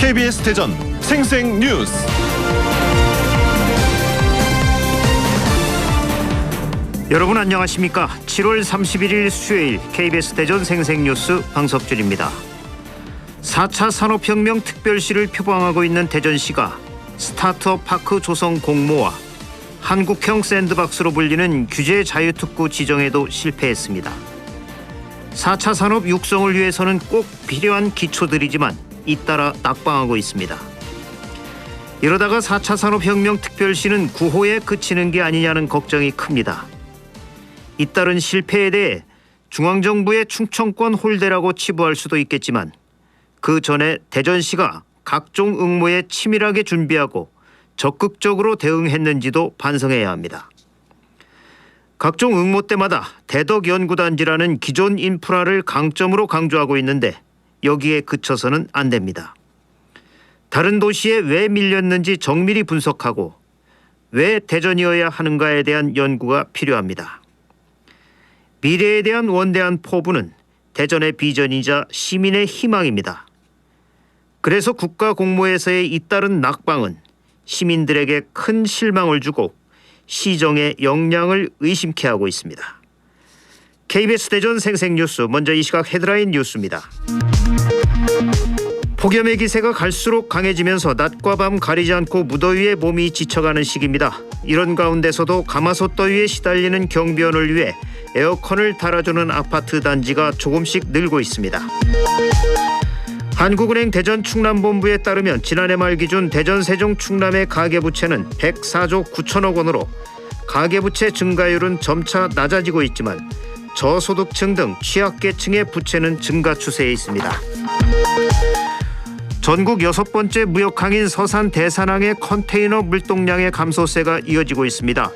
KBS 대전 생생 뉴스. 여러분 안녕하십니까? 7월 31일 수요일 KBS 대전 생생 뉴스 방석준입니다. 4차 산업혁명 특별시를 표방하고 있는 대전시가 스타트업 파크 조성 공모와 한국형 샌드박스로 불리는 규제 자유특구 지정에도 실패했습니다. 4차 산업 육성을 위해서는 꼭 필요한 기초들이지만 잇따라 낙방하고 있습니다. 이러다가 4차 산업혁명 특별시는 구호에 그치는 게 아니냐는 걱정이 큽니다. 잇따른 실패에 대해 중앙정부의 충청권 홀대라고 치부할 수도 있겠지만 그 전에 대전시가 각종 응모에 치밀하게 준비하고 적극적으로 대응했는지도 반성해야 합니다. 각종 응모 때마다 대덕연구단지라는 기존 인프라를 강점으로 강조하고 있는데 여기에 그쳐서는 안 됩니다. 다른 도시에 왜 밀렸는지 정밀히 분석하고 왜 대전이어야 하는가에 대한 연구가 필요합니다. 미래에 대한 원대한 포부는 대전의 비전이자 시민의 희망입니다. 그래서 국가 공모에서의 잇따른 낙방은 시민들에게 큰 실망을 주고 시정의 역량을 의심케 하고 있습니다. KBS 대전 생생뉴스 먼저 이 시각 헤드라인 뉴스입니다. 폭염의 기세가 갈수록 강해지면서 낮과 밤 가리지 않고 무더위에 몸이 지쳐가는 시기입니다. 이런 가운데서도 가마솥 더위에 시달리는 경비원을 위해 에어컨을 달아주는 아파트 단지가 조금씩 늘고 있습니다. 한국은행 대전 충남본부에 따르면 지난해 말 기준 대전 세종 충남의 가계부채는 104조 9천억 원으로 가계부채 증가율은 점차 낮아지고 있지만 저소득층 등 취약계층의 부채는 증가 추세에 있습니다. 전국 6번째 무역항인 서산 대산항의 컨테이너 물동량의 감소세가 이어지고 있습니다.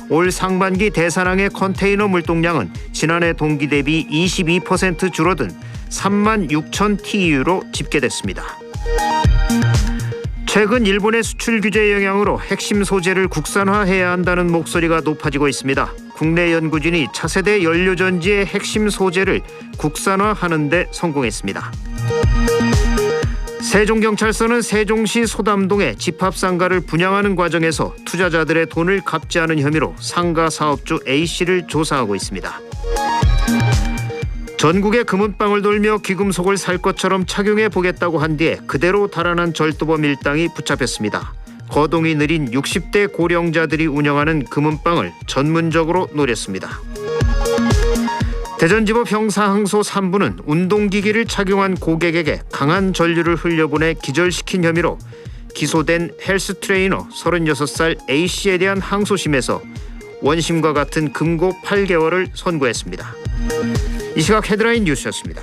올 상반기 대산항의 컨테이너 물동량은 지난해 동기 대비 22% 줄어든 3만 6천 TEU로 집계됐습니다. 최근 일본의 수출 규제 영향으로 핵심 소재를 국산화해야 한다는 목소리가 높아지고 있습니다. 국내 연구진이 차세대 연료전지의 핵심 소재를 국산화하는 데 성공했습니다. 세종경찰서는 세종시 소담동에 집합상가를 분양하는 과정에서 투자자들의 돈을 갚지 않은 혐의로 상가 사업주 A씨를 조사하고 있습니다. 전국에 금은방을 돌며 귀금속을 살 것처럼 착용해 보겠다고 한 뒤에 그대로 달아난 절도범 일당이 붙잡혔습니다. 거동이 느린 60대 고령자들이 운영하는 금은방을 전문적으로 노렸습니다. 대전지법 형사항소 3부는 운동기기를 착용한 고객에게 강한 전류를 흘려보내 기절시킨 혐의로 기소된 헬스 트레이너 36살 A씨에 대한 항소심에서 원심과 같은 금고 8개월을 선고했습니다. 이 시각 헤드라인 뉴스였습니다.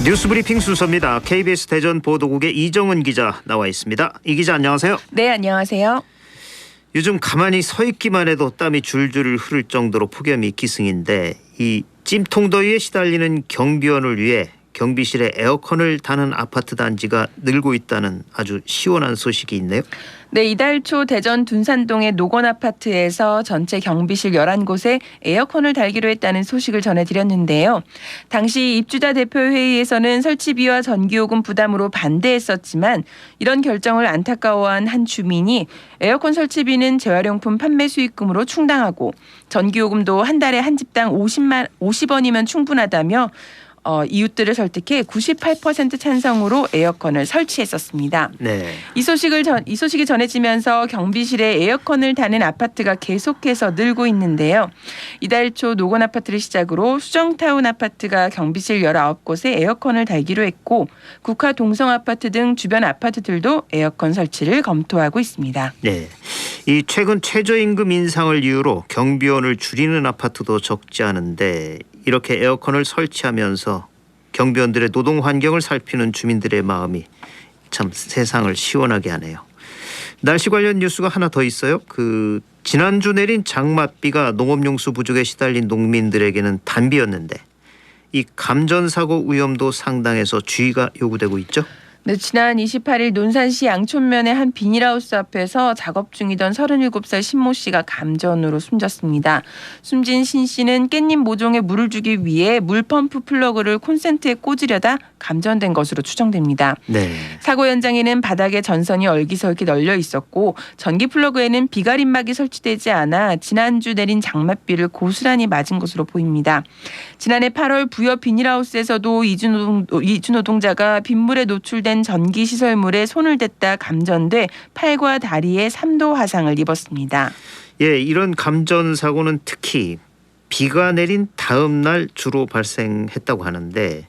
뉴스브리핑 순서입니다. KBS 대전 보도국의 이정은 기자 나와 있습니다. 이 기자 안녕하세요. 네, 안녕하세요. 요즘 가만히 서 있기만 해도 땀이 줄줄 흐를 정도로 폭염이 기승인데 이 찜통더위에 시달리는 경비원을 위해 경비실에 에어컨을 다는 아파트 단지가 늘고 있다는 아주 시원한 소식이 있네요. 네, 이달 초 대전 둔산동의 노건아파트에서 전체 경비실 11곳에 에어컨을 달기로 했다는 소식을 전해드렸는데요. 당시 입주자 대표회의에서는 설치비와 전기요금 부담으로 반대했었지만 이런 결정을 안타까워한 한 주민이 에어컨 설치비는 재활용품 판매 수익금으로 충당하고 전기요금도 한 달에 한 집당 50원이면 충분하다며 이웃들을 설득해 98% 찬성으로 에어컨을 설치했었습니다. 네. 이 소식이 전해지면서 경비실에 에어컨을 다는 아파트가 계속해서 늘고 있는데요. 이달 초 노건 아파트를 시작으로 수정타운 아파트가 경비실 19곳에 에어컨을 달기로 했고 국화 동성 아파트 등 주변 아파트들도 에어컨 설치를 검토하고 있습니다. 네. 이 최근 최저임금 인상을 이유로 경비원을 줄이는 아파트도 적지 않은데 이렇게 에어컨을 설치하면서 경비원들의 노동 환경을 살피는 주민들의 마음이 참 세상을 시원하게 하네요. 날씨 관련 뉴스가 하나 더 있어요. 지난주 내린 장맛비가 농업용수 부족에 시달린 농민들에게는 단비였는데 이 감전사고 위험도 상당해서 주의가 요구되고 있죠. 네, 지난 28일 논산시 양촌면의 한 비닐하우스 앞에서 작업 중이던 37살 신모 씨가 감전으로 숨졌습니다. 숨진 신 씨는 깻잎 모종에 물을 주기 위해 물펌프 플러그를 콘센트에 꽂으려다 감전된 것으로 추정됩니다. 네. 사고 현장에는 바닥에 전선이 얼기설기 널려 있었고 전기 플러그에는 비가림막이 설치되지 않아 지난주 내린 장맛비를 고스란히 맞은 것으로 보입니다. 지난해 8월 부여 비닐하우스에서도 이주 노동자가 빗물에 노출된 전기 시설물에 손을 댔다 감전돼 팔과 다리에 3도 화상을 입었습니다. 예, 이런 감전 사고는 특히 비가 내린 다음 날 주로 발생했다고 하는데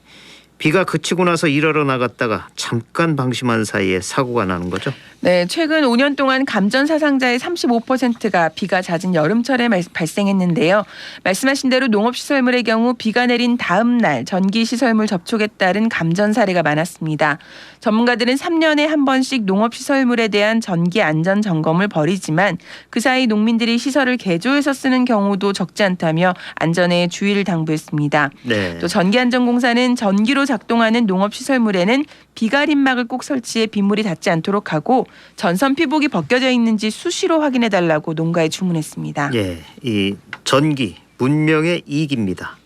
비가 그치고 나서 일하러 나갔다가 잠깐 방심한 사이에 사고가 나는 거죠? 네, 최근 5년 동안 감전 사상자의 35%가 비가 잦은 여름철에 발생했는데요. 말씀하신 대로 농업시설물의 경우 비가 내린 다음 날 전기시설물 접촉에 따른 감전 사례가 많았습니다. 전문가들은 3년에 한 번씩 농업시설물에 대한 전기 안전 점검을 벌이지만 그 사이 농민들이 시설을 개조해서 쓰는 경우도 적지 않다며 안전에 주의를 당부했습니다. 네. 또 전기안전공사는 전기로 작동하는 농업시설물에는 비가림막을 꼭 설치해 빗물이 닿지 않도록 하고 전선 피복이 벗겨져 있는지 수시로 확인해달라고 농가에 주문했습니다. 예, 이 전기 문명의 이익입니다.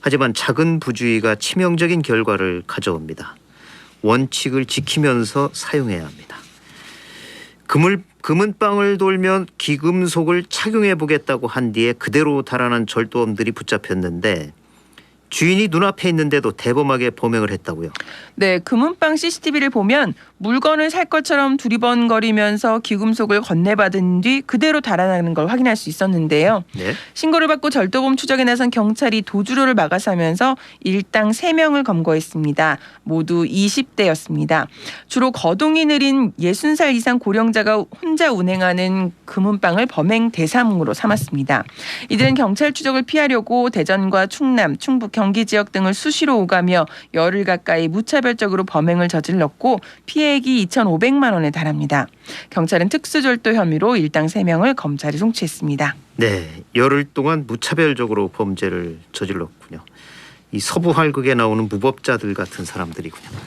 하지만 작은 부주의가 치명적인 결과를 가져옵니다. 원칙을 지키면서 사용해야 합니다. 금은방을 돌면 귀금속을 착용해 보겠다고 한 뒤에 그대로 달아난 절도범들이 붙잡혔는데 주인이 눈앞에 있는데도 대범하게 범행을 했다고요? 네, 금은방 CCTV를 보면 물건을 살 것처럼 두리번거리면서 귀금속을 건네받은 뒤 그대로 달아나는 걸 확인할 수 있었는데요. 네. 신고를 받고 절도범 추적에 나선 경찰이 도주로를 막아서면서 일당 3명을 검거했습니다. 모두 20대였습니다. 주로 거동이 느린 60살 이상 고령자가 혼자 운행하는 금은방을 범행 대상으로 삼았습니다. 이들은 경찰 추적을 피하려고 대전과 충남, 충북, 경기 지역 등을 수시로 오가며 열흘 가까이 무차별적으로 범행을 저질렀고 피해액이 2,500만 원에 달합니다. 경찰은 특수절도 혐의로 일당 3명을 검찰에 송치했습니다. 네, 열흘 동안 무차별적으로 범죄를 저질렀군요. 이 서부 활극에 나오는 무법자들 같은 사람들이군요.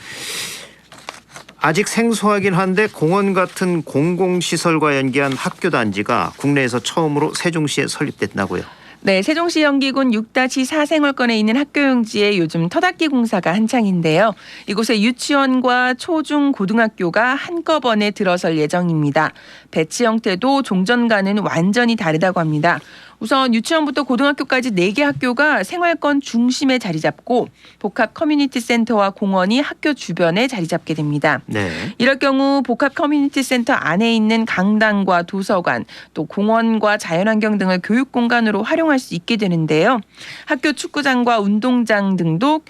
아직 생소하긴 한데 공원 같은 공공시설과 연계한 학교 단지가 국내에서 처음으로 세종시에 설립됐다고요. 네, 세종시 연기군 6-4 생활권에 있는 학교용지에 요즘 터닫기 공사가 한창인데요. 이곳에 유치원과 초중 고등학교가 한꺼번에 들어설 예정입니다. 배치 형태도 종전과는 완전히 다르다고 합니다. 우선 유치원부터 고등학교까지 4개 학교가 생활권 중심에 자리 잡고 복합 커뮤니티 센터와 공원이 학교 주변에 자리 잡게 됩니다. 네. 이럴 경우 복합 커뮤니티 센터 안에 있는 강당과 도서관, 또 공원과 자연환경 등을 교육 공간으로 활용할 수 있게 되는데요. 학교 축구장과 운동장 등도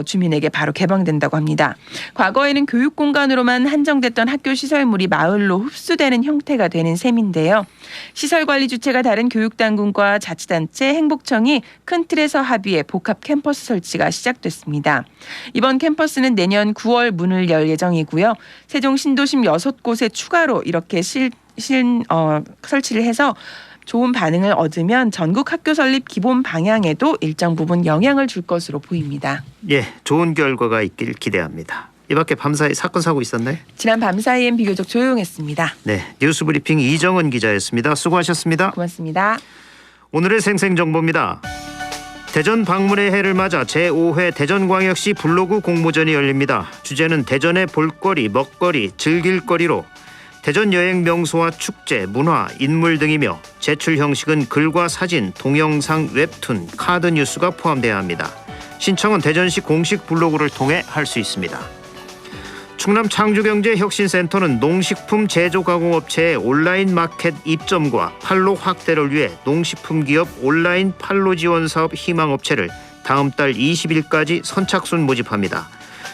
주민에게 바로 개방된다고 합니다. 과거에는 교육 공간으로만 한정됐던 학교 시설물이 마을로 흡수되는 형태가 되는 셈인데요. 시설 관리 주체가 다른 교육당국과 자치단체, 행복청이 큰 틀에서 합의해 복합 캠퍼스 설치가 시작됐습니다. 이번 캠퍼스는 내년 9월 문을 열 예정이고요. 세종 신도심 6곳에 추가로 이렇게 설치를 해서 좋은 반응을 얻으면 전국 학교 설립 기본 방향에도 일정 부분 영향을 줄 것으로 보입니다. 예, 좋은 결과가 있길 기대합니다. 이 밖에 밤사이 사건 사고 있었나요? 지난 밤사이엔 비교적 조용했습니다. 네, 뉴스브리핑 이정은 기자였습니다. 수고하셨습니다. 고맙습니다. 오늘의 생생정보입니다. 대전 방문의 해를 맞아 제5회 대전광역시 블로그 공모전이 열립니다. 주제는 대전의 볼거리, 먹거리, 즐길거리로 대전 여행 명소와 축제, 문화, 인물 등이며 제출 형식은 글과 사진, 동영상, 웹툰, 카드 뉴스가 포함돼야 합니다. 신청은 대전시 공식 블로그를 통해 할 수 있습니다. 충남 창조경제혁신센터는 농식품 제조가공업체의 온라인 마켓 입점과 판로 확대를 위해 농식품 기업 온라인 판로 지원 사업 희망업체를 다음 달 20일까지 선착순 모집합니다.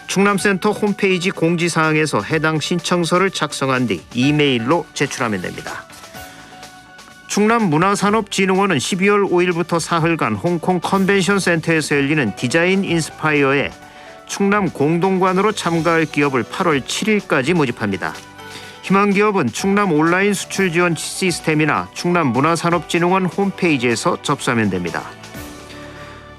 충남센터 홈페이지 공지사항에서 해당 신청서를 작성한 뒤 이메일로 제출하면 됩니다. 충남문화산업진흥원은 12월 5일부터 사흘간 홍콩 컨벤션 센터에서 열리는 디자인 인스파이어에 충남 공동관으로 참가할 기업을 8월 7일까지 모집합니다. 희망기업은 충남 온라인 수출 지원 시스템이나 충남문화산업진흥원 홈페이지에서 접수하면 됩니다.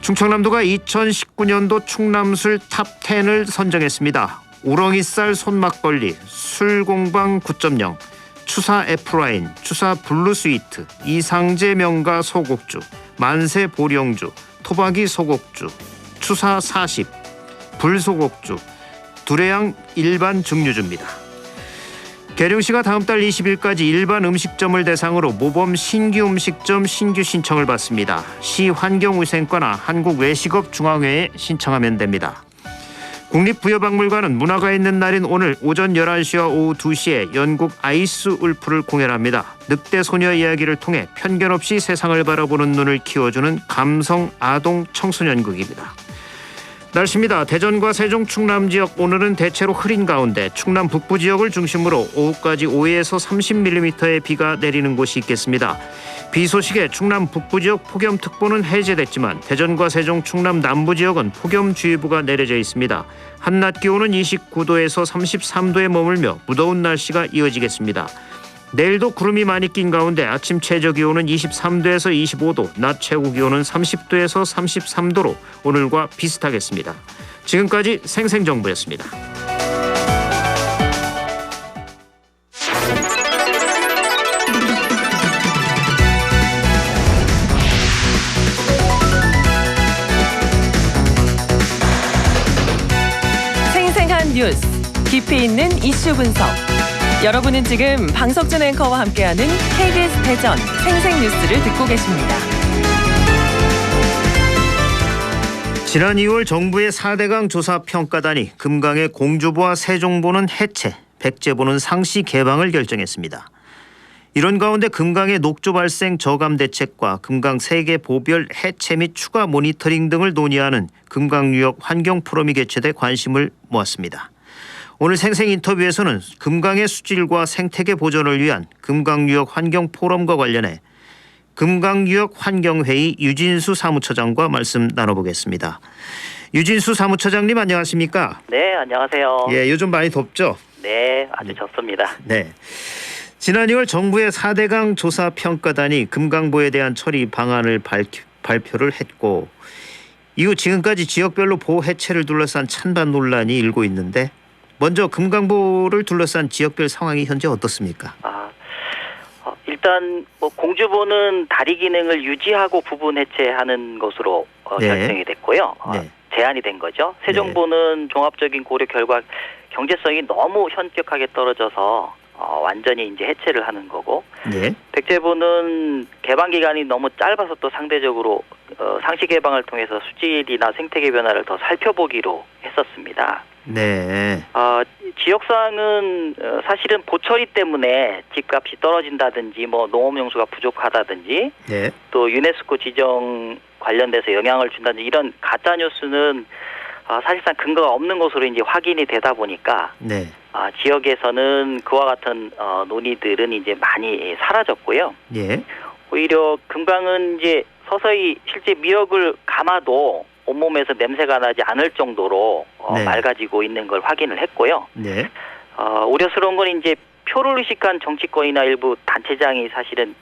충청남도가 2019년도 충남술 탑10을 선정했습니다. 우렁이쌀 손막걸리, 술공방 9.0, 추사 F라인, 추사 블루스위트, 이상제 명가 소곡주, 만세 보령주, 토박이 소곡주, 추사 40, 불소곡주, 두레양 일반 증류주입니다. 계룡시가 다음 달 20일까지 일반 음식점을 대상으로 모범 신규 음식점 신규 신청을 받습니다. 시 환경위생과나 한국외식업중앙회에 신청하면 됩니다. 국립부여박물관은 문화가 있는 날인 오늘 오전 11시와 오후 2시에 연극 아이스 울프를 공연합니다. 늑대 소녀 이야기를 통해 편견 없이 세상을 바라보는 눈을 키워주는 감성 아동 청소년극입니다. 날씨입니다. 대전과 세종 충남 지역 오늘은 대체로 흐린 가운데 충남 북부 지역을 중심으로 오후까지 5에서 30mm의 비가 내리는 곳이 있겠습니다. 비 소식에 충남 북부 지역 폭염특보는 해제됐지만 대전과 세종 충남 남부 지역은 폭염주의보가 내려져 있습니다. 한낮 기온은 29도에서 33도에 머물며 무더운 날씨가 이어지겠습니다. 내일도 구름이 많이 낀 가운데 아침 최저 기온은 23도에서 25도, 낮 최고 기온은 30도에서 33도로 오늘과 비슷하겠습니다. 지금까지 생생정보였습니다. 생생한 뉴스, 깊이 있는 이슈 분석. 여러분은 지금 방석준 앵커와 함께하는 KBS 대전 생생뉴스를 듣고 계십니다. 지난 2월 정부의 4대강 조사평가단이 금강의 공주보와 세종보는 해체, 백제보는 상시 개방을 결정했습니다. 이런 가운데 금강의 녹조 발생 저감 대책과 금강 세계 보별 해체 및 추가 모니터링 등을 논의하는 금강유역 환경 포럼이 개최돼 관심을 모았습니다. 오늘 생생 인터뷰에서는 금강의 수질과 생태계 보존을 위한 금강유역 환경 포럼과 관련해 금강유역 환경회의 유진수 사무처장과 말씀 나눠보겠습니다. 유진수 사무처장님 안녕하십니까? 네, 안녕하세요. 예, 요즘 많이 덥죠? 네, 아주 좋습니다. 네. 지난 2월 정부의 4대강 조사평가단이 금강보에 대한 처리 방안을 발표를 했고 이후 지금까지 지역별로 보호 해체를 둘러싼 찬반 논란이 일고 있는데 먼저 금강보를 둘러싼 지역별 상황이 현재 어떻습니까? 일단 공주보는 다리 기능을 유지하고 부분 해체하는 것으로 네. 결정이 됐고요. 네. 제한이 된 거죠. 세종보는 종합적인 고려 결과 경제성이 너무 현격하게 떨어져서 완전히 이제 해체를 하는 거고, 네. 백제보는 개방 기간이 너무 짧아서 또 상대적으로 상시 개방을 통해서 수질이나 생태계 변화를 더 살펴보기로 했었습니다. 네. 지역상은 사실은 보처리 때문에 집값이 떨어진다든지 뭐 농업용수가 부족하다든지 네. 또 유네스코 지정 관련돼서 영향을 준다든지 이런 가짜 뉴스는 사실상 근거가 없는 것으로 이제 확인이 되다 보니까 네. 지역에서는 그와 같은 논의들은 이제 많이 사라졌고요. 예. 오히려 금강은 이제 서서히 실제 미역을 감아도 온몸에서 냄새가 나지 않을 정도로 네. 맑아지고 있는 걸 확인을 했고요. 네. 우려스러운 건 이제 표를 의식한 정치권이나 일부 단체장이 사실은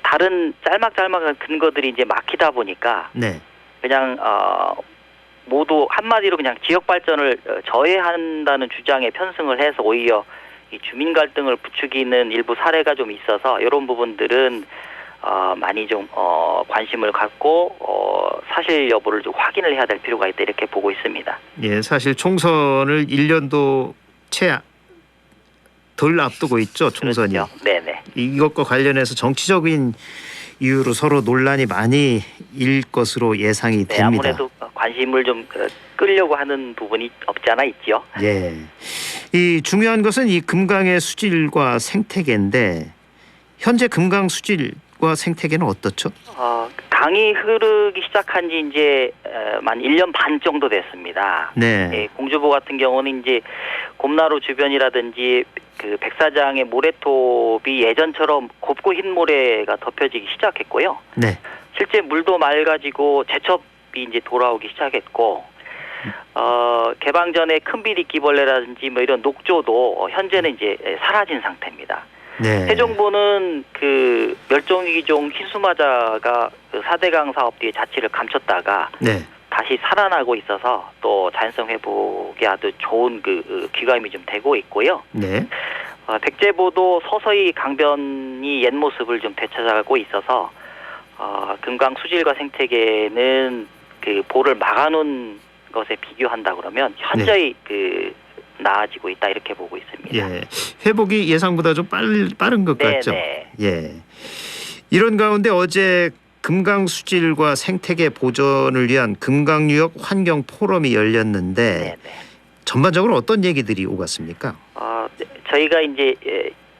다른 짤막짤막한 근거들이 이제 막히다 보니까 네. 그냥 모두 한마디로 그냥 지역 발전을 저해한다는 주장에 편승을 해서 오히려 이 주민 갈등을 부추기는 일부 사례가 좀 있어서 이런 부분들은 많이 좀 관심을 갖고 사실 여부를 좀 확인을 해야 될 필요가 있다 이렇게 보고 있습니다. 예, 사실 총선을 1년도 채 덜 앞두고 있죠, 총선이. 그렇죠. 네네. 이것과 관련해서 정치적인 이유로 서로 논란이 많이 일 것으로 예상이 네, 됩니다. 아무래도 관심을 좀 끌려고 하는 부분이 없지 않아 있죠. 예. 이 중요한 것은 이 금강의 수질과 생태계인데 현재 금강 수질과 생태계는 어떻죠? 강이 흐르기 시작한 지 이제 만 1년 반 정도 됐습니다. 네. 예, 공주보 같은 경우는 이제 곰나루 주변이라든지 그 백사장의 모래톱이 예전처럼 곱고 흰 모래가 덮여지기 시작했고요. 네. 실제 물도 맑아지고 제첩이 이제 돌아오기 시작했고, 개방 전에 큰 비리끼벌레라든지 뭐 이런 녹조도 현재는 이제 사라진 상태입니다. 네. 세종보는 그 멸종위기종 흰수마자가 그 4대강 사업 뒤에 자취를 감췄다가 네. 다시 살아나고 있어서 또 자연성 회복에 아주 좋은 그 귀감이 좀 되고 있고요. 네. 백제보도 서서히 강변이 옛 모습을 좀 되찾아가고 있어서 금강 수질과 생태계는 그 보를 막아놓은 것에 비교한다 그러면 현저히 그 나아지고 있다 이렇게 보고 있습니다. 예. 회복이 예상보다 좀 빠른 것 같죠. 네. 예. 이런 가운데 어제 금강 수질과 생태계 보존을 위한 금강유역 환경 포럼이 열렸는데 네. 전반적으로 어떤 얘기들이 오갔습니까? 저희가 이제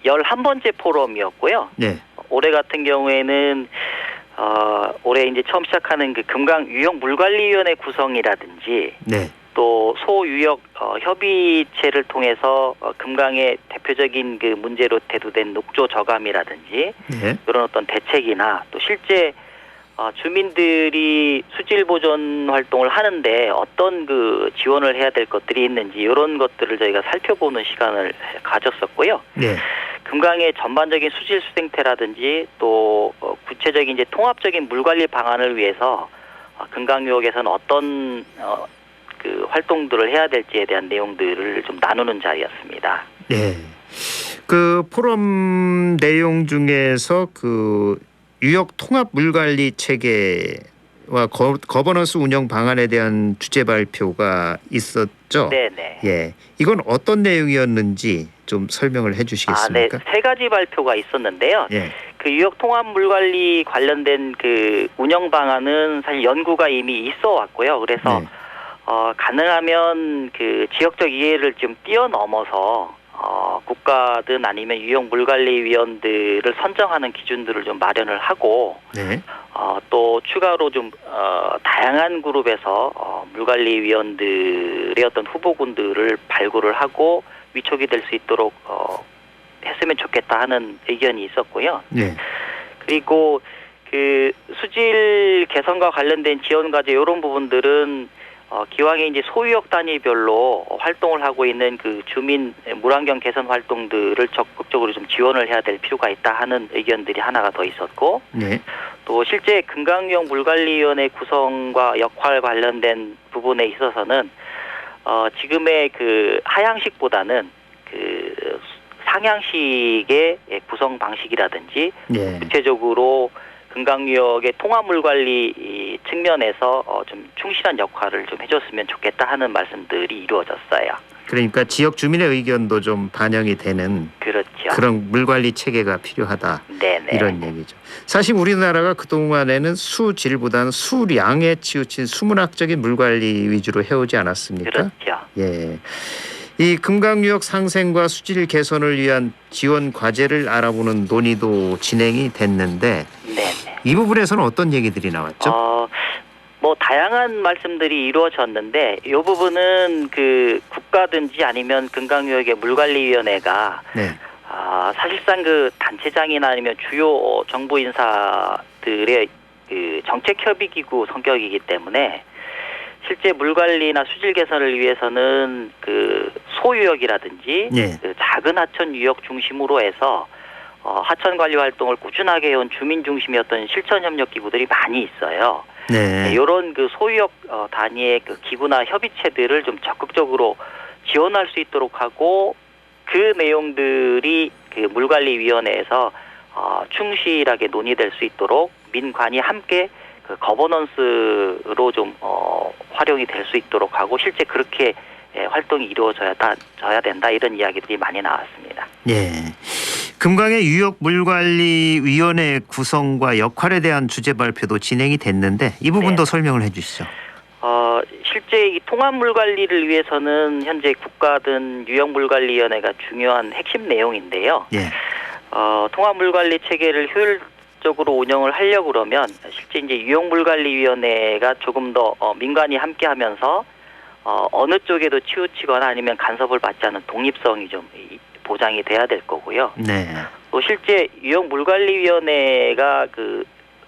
11번째 포럼이었고요. 네. 올해 같은 경우에는 올해 이제 처음 시작하는 그 금강유역 물관리위원회 구성이라든지 네. 또 소유역 협의체를 통해서 금강의 대표적인 그 문제로 대두된 녹조 저감이라든지 네. 이런 어떤 대책이나 또 실제 주민들이 수질 보존 활동을 하는데 어떤 그 지원을 해야 될 것들이 있는지 이런 것들을 저희가 살펴보는 시간을 가졌었고요. 네. 금강의 전반적인 수질 수생태라든지 또 구체적인 이제 통합적인 물관리 방안을 위해서 금강유역에서는 어떤 그 활동들을 해야 될지에 대한 내용들을 좀 나누는 자리였습니다. 네. 그 포럼 내용 중에서 그 유역 통합 물관리 체계와 거버넌스 운영 방안에 대한 주제 발표가 있었죠. 네네. 예, 이건 어떤 내용이었는지 좀 설명을 해주시겠습니까? 네, 세 가지 발표가 있었는데요. 예. 그 유역 통합 물관리 관련된 그 운영 방안은 사실 연구가 이미 있어 왔고요. 그래서 네. 가능하면 그 지역적 이해를 좀 뛰어넘어서 국가든 아니면 유역 물관리위원들을 선정하는 기준들을 좀 마련을 하고 네. 또 추가로 좀 다양한 그룹에서 물관리위원들의 어떤 후보군들을 발굴을 하고 위촉이 될 수 있도록 했으면 좋겠다 하는 의견이 있었고요. 네. 그리고 그 수질 개선과 관련된 지원 과제 이런 부분들은 기왕에 이제 소유역 단위별로 활동을 하고 있는 그 주민 물환경 개선 활동들을 적극적으로 좀 지원을 해야 될 필요가 있다 하는 의견들이 하나가 더 있었고, 네. 또 실제 금강유역 물관리위원회 구성과 역할 관련된 부분에 있어서는 지금의 그 하향식보다는 그 상향식의 구성 방식이라든지 네. 구체적으로 금강유역의 통합물관리 측면에서 좀 충실한 역할을 좀 해줬으면 좋겠다 하는 말씀들이 이루어졌어요. 그러니까 지역 주민의 의견도 좀 반영이 되는 그렇죠. 그런 물관리 체계가 필요하다. 네네. 이런 얘기죠. 사실 우리나라가 그동안에는 수질보다는 수량에 치우친 수문학적인 물관리 위주로 해오지 않았습니까? 그렇죠. 예. 이 금강유역 상생과 수질 개선을 위한 지원 과제를 알아보는 논의도 진행이 됐는데 네네. 이 부분에서는 어떤 얘기들이 나왔죠? 뭐 다양한 말씀들이 이루어졌는데 이 부분은 그 국가든지 아니면 금강유역의 물관리위원회가 네. 사실상 그 단체장이나 아니면 주요 정부 인사들의 그 정책협의기구 성격이기 때문에 실제 물관리나 수질 개선을 위해서는 그 소유역이라든지 네. 그 작은 하천 유역 중심으로 해서 하천 관리 활동을 꾸준하게 해온 주민 중심이었던 실천 협력 기구들이 많이 있어요. 네. 이런 그 소유역 단위의 그 기구나 협의체들을 좀 적극적으로 지원할 수 있도록 하고 그 내용들이 그 물관리위원회에서 충실하게 논의될 수 있도록 민관이 함께 그 거버넌스로 좀 활용이 될 수 있도록 하고 실제 그렇게 활동이 이루어져야 된다 이런 이야기들이 많이 나왔습니다. 예. 금강의 유역 물관리위원회 구성과 역할에 대한 주제 발표도 진행이 됐는데 이 부분도 네. 설명을 해주시죠. 실제 이 통합 물관리를 위해서는 현재 국가든 유역 물관리위원회가 중요한 핵심 내용인데요. 예. 통합 물관리 체계를 효율적으로 운영을 하려고 그러면 실제 이제 유역 물관리위원회가 조금 더 민간이 함께하면서 어느 쪽에도 치우치거나 아니면 간섭을 받지 않는 독립성이 좀 보장이 돼야 될 거고요. 네. 또 실제 유역 물관리위원회가 그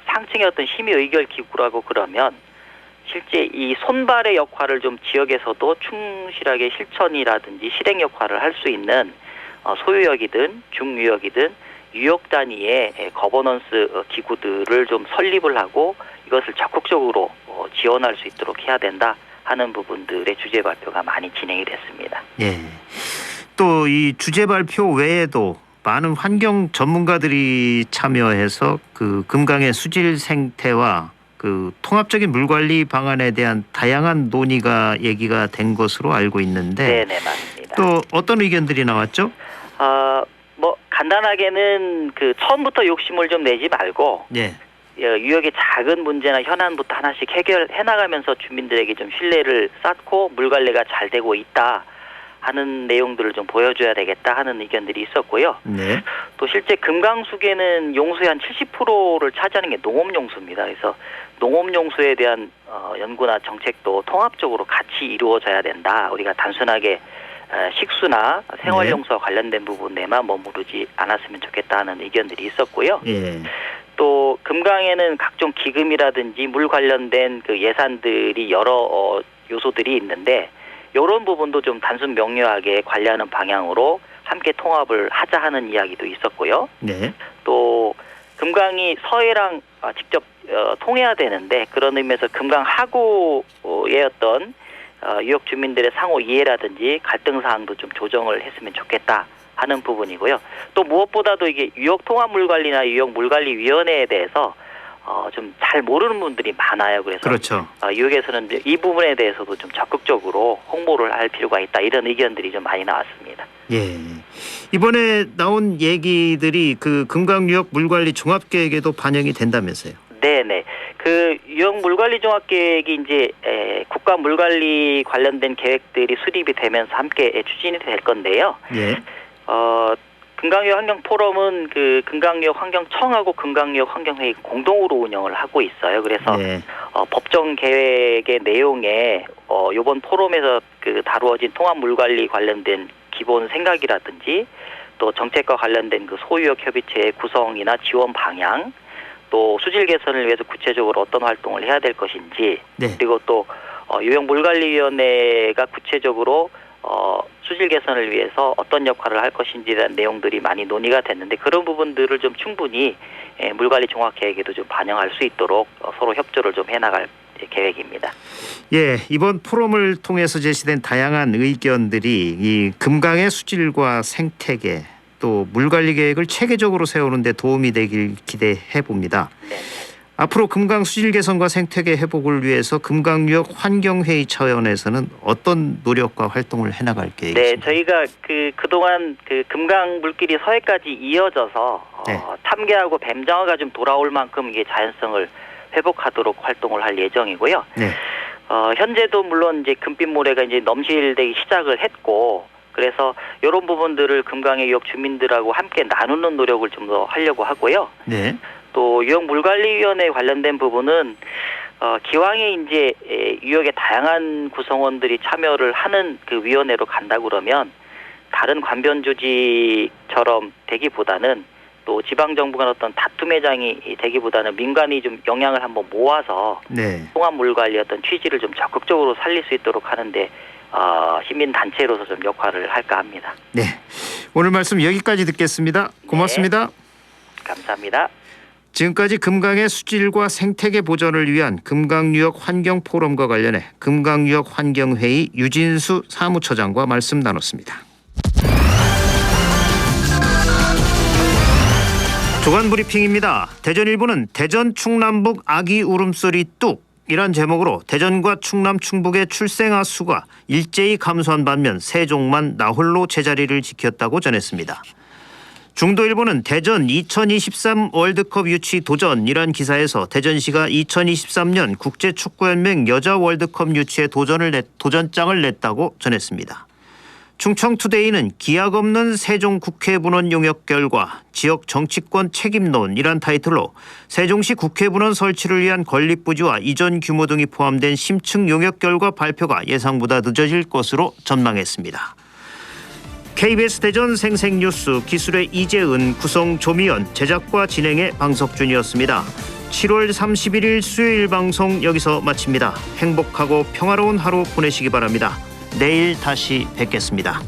상층의 어떤 심의 의결 기구라고 그러면 실제 이 손발의 역할을 좀 지역에서도 충실하게 실천이라든지 실행 역할을 할 수 있는 소유역이든 중유역이든 유역 단위의 거버넌스 기구들을 좀 설립을 하고 이것을 적극적으로 지원할 수 있도록 해야 된다 하는 부분들의 주제 발표가 많이 진행이 됐습니다. 예. 또 이 주제 발표 외에도 많은 환경 전문가들이 참여해서 그 금강의 수질 생태와 그 통합적인 물 관리 방안에 대한 다양한 논의가 얘기가 된 것으로 알고 있는데, 네, 맞습니다. 또 어떤 의견들이 나왔죠? 뭐 간단하게는 그 처음부터 욕심을 좀 내지 말고 예. 유역의 작은 문제나 현안부터 하나씩 해결해 나가면서 주민들에게 좀 신뢰를 쌓고 물 관리가 잘 되고 있다 하는 내용들을 좀 보여줘야 되겠다 하는 의견들이 있었고요. 네. 또 실제 금강수계는 용수의 한 70%를 차지하는 게 농업용수입니다. 그래서 농업용수에 대한 연구나 정책도 통합적으로 같이 이루어져야 된다. 우리가 단순하게 식수나 생활용수와 관련된 부분에만 머무르지 않았으면 좋겠다 하는 의견들이 있었고요. 예. 또 금강에는 각종 기금이라든지 물 관련된 그 예산들이 여러 요소들이 있는데 이런 부분도 좀 단순 명료하게 관리하는 방향으로 함께 통합을 하자 하는 이야기도 있었고요. 네. 또 금강이 서해랑 직접 통해야 되는데 그런 의미에서 금강 하구의 어떤 유역 주민들의 상호 이해라든지 갈등 사항도 좀 조정을 했으면 좋겠다 하는 부분이고요. 또 무엇보다도 이게 유역 통합 물 관리나 유역 물 관리 위원회에 대해서 좀 잘 모르는 분들이 많아요. 그래서 그렇죠. 유역에서는 이 부분에 대해서도 좀 적극적으로 홍보를 할 필요가 있다 이런 의견들이 좀 많이 나왔습니다. 예. 이번에 나온 얘기들이 그 금강유역 물관리 종합계획에도 반영이 된다면서요? 네네. 그 유역 물관리 종합계획이 이제 국가 물관리 관련된 계획들이 수립이 되면서 함께 추진이 될 건데요. 예. 금강유역 환경포럼은 그 금강유역 환경청하고 금강유역 환경회의 공동으로 운영을 하고 있어요. 그래서 네. 법정 계획의 내용에 이번 포럼에서 그 다루어진 통합 물관리 관련된 기본 생각이라든지 또 정책과 관련된 그 소유역 협의체의 구성이나 지원 방향, 또 수질 개선을 위해서 구체적으로 어떤 활동을 해야 될 것인지, 네. 그리고 또 유역 물관리위원회가 구체적으로 수질 개선을 위해서 어떤 역할을 할 것인지에 대한 내용들이 많이 논의가 됐는데 그런 부분들을 좀 충분히 물관리 종합계획에도 좀 반영할 수 있도록 서로 협조를 좀 해나갈 계획입니다. 예, 이번 포럼을 통해서 제시된 다양한 의견들이 이 금강의 수질과 생태계 또 물관리 계획을 체계적으로 세우는 데 도움이 되길 기대해 봅니다. 네. 앞으로 금강 수질 개선과 생태계 회복을 위해서 금강유역 환경회의 차원에서는 어떤 노력과 활동을 해나갈 계획이십니까? 네, 저희가 그동안 그 금강 물길이 서해까지 이어져서 네. 참개하고 뱀장어가 좀 돌아올 만큼 이게 자연성을 회복하도록 활동을 할 예정이고요. 네. 현재도 물론 이제 금빛 모래가 이제 넘실대기 시작을 했고, 그래서 이런 부분들을 금강의 유역 주민들하고 함께 나누는 노력을 좀 더 하려고 하고요. 네. 또 유역 물관리위원회 관련된 부분은 기왕에 이제 유역의 다양한 구성원들이 참여를 하는 그 위원회로 간다 그러면 다른 관변 조직처럼 되기보다는 또 지방 정부 간 어떤 다툼의 장이 되기보다는 민간이 좀 영향을 한번 모아서 네. 통합 물 관리 어떤 취지를 좀 적극적으로 살릴 수 있도록 하는데 시민 단체로서 좀 역할을 할까 합니다. 네. 오늘 말씀 여기까지 듣겠습니다. 고맙습니다. 네. 감사합니다. 지금까지 금강의 수질과 생태계 보전을 위한 금강유역 환경포럼과 관련해 금강유역 환경회의 유진수 사무처장과 말씀 나눴습니다. 주간 브리핑입니다. 대전일보는 대전 충남북 아기 울음소리 뚝 이란 제목으로 대전과 충남 충북의 출생아 수가 일제히 감소한 반면 세종만 나홀로 제자리를 지켰다고 전했습니다. 중도일보는 대전 2023 월드컵 유치 도전이란 기사에서 대전시가 2023년 국제축구연맹 여자 월드컵 유치에 도전장을 냈다고 전했습니다. 충청투데이는 기약 없는 세종 국회분원 용역 결과 지역 정치권 책임론이란 타이틀로 세종시 국회분원 설치를 위한 건립부지와 이전 규모 등이 포함된 심층 용역 결과 발표가 예상보다 늦어질 것으로 전망했습니다. KBS 대전 생생뉴스 기술의 이재은, 구성 조미연, 제작과 진행의 방석준이었습니다. 7월 31일 수요일 방송 여기서 마칩니다. 행복하고 평화로운 하루 보내시기 바랍니다. 내일 다시 뵙겠습니다.